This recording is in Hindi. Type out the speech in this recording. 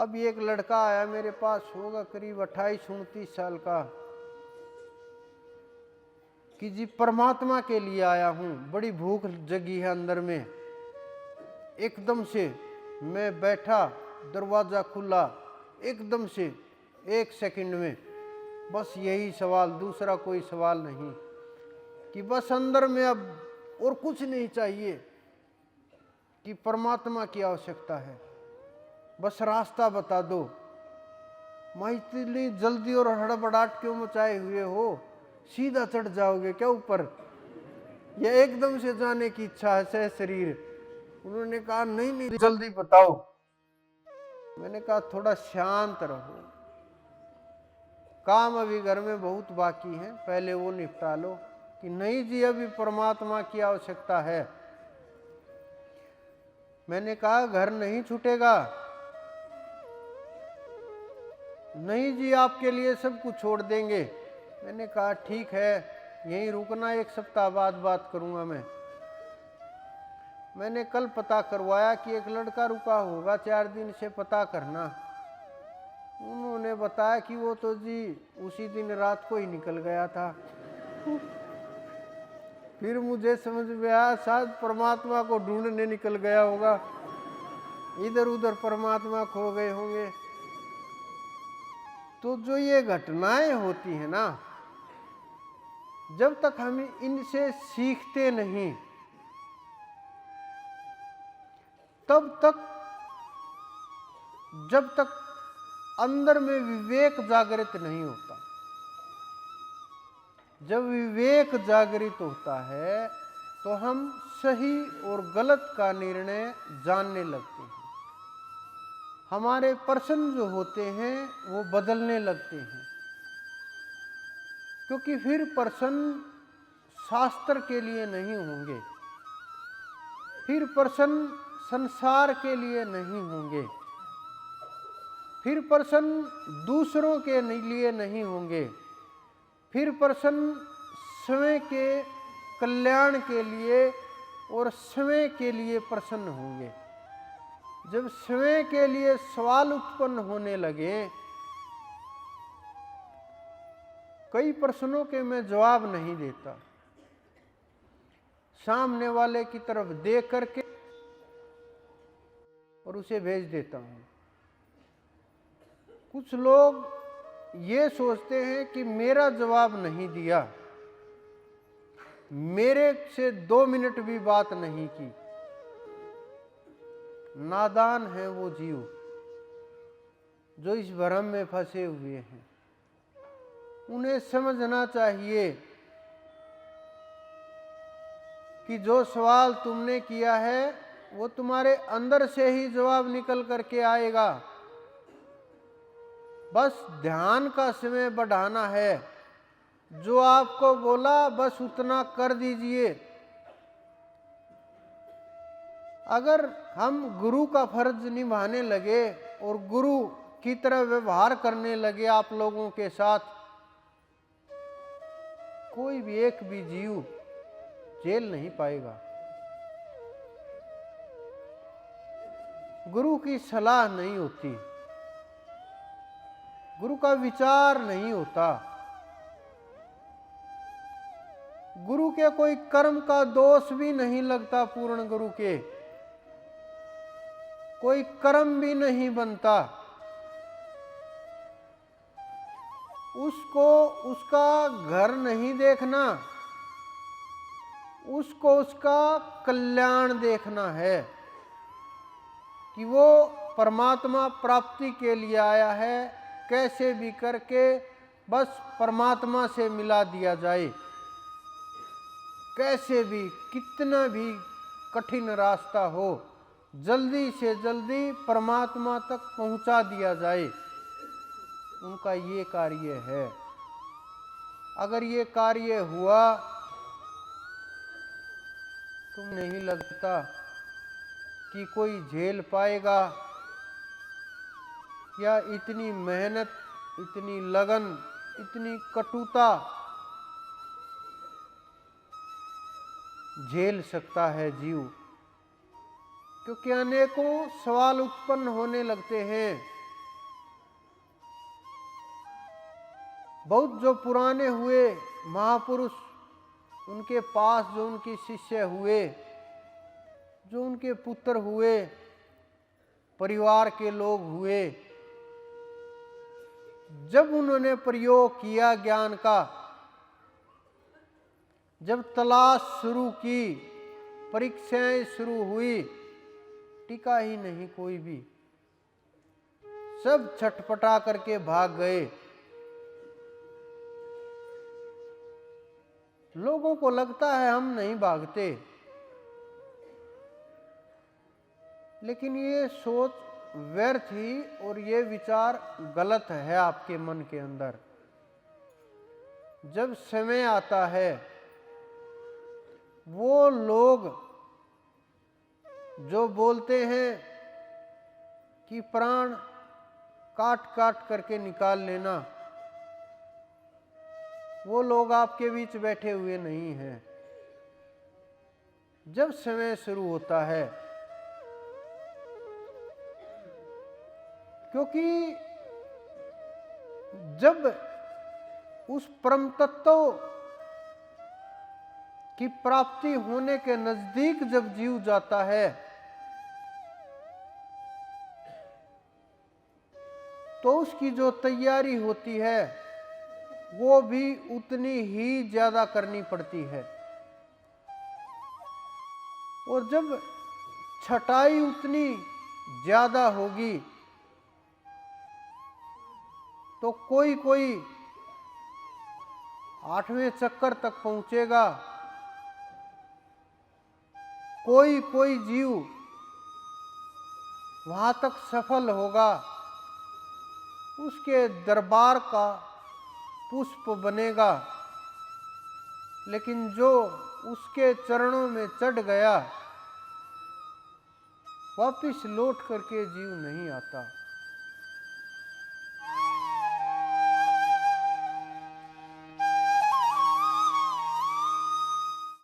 अब एक लड़का आया मेरे पास, होगा करीब 28-29 साल का, कि जी परमात्मा के लिए आया हूं, बड़ी भूख जगी है अंदर में। एकदम से मैं बैठा, दरवाजा खुला, एकदम से 1 सेकंड में बस यही सवाल, दूसरा कोई सवाल नहीं, कि बस अंदर में अब और कुछ नहीं चाहिए, कि परमात्मा की आवश्यकता है, बस रास्ता बता दो। मैं इतनी जल्दी और हड़बड़ाहट क्यों मचाए हुए हो, सीधा चढ़ जाओगे क्या ऊपर, या एकदम से जाने की इच्छा है सह शरीर? उन्होंने कहा नहीं नहीं जल्दी बताओ। मैंने कहा थोड़ा शांत रहो, काम अभी घर में बहुत बाकी है, पहले वो निपटा लो। कि नहीं जी अभी परमात्मा की आवश्यकता है। मैंने कहा घर नहीं छूटेगा। नहीं जी आपके लिए सब कुछ छोड़ देंगे। मैंने कहा ठीक है, यहीं रुकना, 1 सप्ताह बाद बात करूंगा मैं। मैंने कल पता करवाया कि एक लड़का रुका होगा 4 दिन से, पता करना। उन्होंने बताया कि वो तो जी उसी दिन रात को ही निकल गया था। फिर मुझे समझ में आया शायद परमात्मा को ढूंढने निकल गया होगा, इधर उधर परमात्मा खो गए होंगे। तो जो ये घटनाएं होती हैं ना, जब तक हम इनसे सीखते नहीं तब तक, जब तक अंदर में विवेक जागृत नहीं होता। जब विवेक जागृत होता है तो हम सही और गलत का निर्णय जानने लगते हैं। हमारे पर्सन जो होते हैं वो बदलने लगते हैं, क्योंकि फिर पर्सन शास्त्र के लिए नहीं होंगे, फिर पर्सन संसार के लिए नहीं होंगे, फिर पर्सन दूसरों के लिए नहीं होंगे, फिर पर्सन स्वयं के कल्याण के लिए और स्वयं के लिए प्रसन्न होंगे। जब स्वयं के लिए सवाल उत्पन्न होने लगे, कई प्रश्नों के मैं जवाब नहीं देता, सामने वाले की तरफ देख करके और उसे भेज देता हूं। कुछ लोग ये सोचते हैं कि मेरा जवाब नहीं दिया, मेरे से 2 मिनट भी बात नहीं की। नादान है वो जीव जो इस भ्रम में फंसे हुए हैं। उन्हें समझना चाहिए कि जो सवाल तुमने किया है वो तुम्हारे अंदर से ही जवाब निकल करके आएगा। बस ध्यान का समय बढ़ाना है, जो आपको बोला बस उतना कर दीजिए। अगर हम गुरु का फर्ज निभाने लगे और गुरु की तरह व्यवहार करने लगे आप लोगों के साथ, कोई भी एक भी जीव झेल नहीं पाएगा। गुरु की सलाह नहीं होती, गुरु का विचार नहीं होता, गुरु के कोई कर्म का दोष भी नहीं लगता, पूर्ण गुरु के कोई कर्म भी नहीं बनता। उसको उसका घर नहीं देखना, उसको उसका कल्याण देखना है, कि वो परमात्मा प्राप्ति के लिए आया है, कैसे भी करके बस परमात्मा से मिला दिया जाए, कैसे भी, कितना भी कठिन रास्ता हो, जल्दी से जल्दी परमात्मा तक पहुंचा दिया जाए। उनका ये कार्य है। अगर ये कार्य हुआ तो नहीं लगता कि कोई झेल पाएगा, या इतनी मेहनत, इतनी लगन, इतनी कटुता झेल सकता है जीव। क्योंकि अनेकों सवाल उत्पन्न होने लगते हैं बहुत जो पुराने हुए महापुरुष, उनके पास जो उनके शिष्य हुए, जो उनके पुत्र हुए, परिवार के लोग हुए, जब उन्होंने प्रयोग किया ज्ञान का, जब तलाश शुरू की, परीक्षाएं शुरू हुई, टिका ही नहीं कोई भी, सब छटपटा करके भाग गए। लोगों को लगता है हम नहीं भागते, लेकिन ये सोच व्यर्थ ही और ये विचार गलत है आपके मन के अंदर। जब समय आता है, वो लोग जो बोलते हैं कि प्राण काट काट करके निकाल लेना, वो लोग आपके बीच बैठे हुए नहीं हैं। जब समय शुरू होता है, क्योंकि जब उस परम तत्व की प्राप्ति होने के नजदीक जब जीव जाता है, तो उसकी जो तैयारी होती है वो भी उतनी ही ज्यादा करनी पड़ती है। और जब छटाई उतनी ज्यादा होगी, तो कोई कोई 8वें चक्कर तक पहुंचेगा, कोई कोई जीव वहां तक सफल होगा, उसके दरबार का पुष्प बनेगा। लेकिन जो उसके चरणों में चढ़ गया, वापिस लौट करके जीव नहीं आता।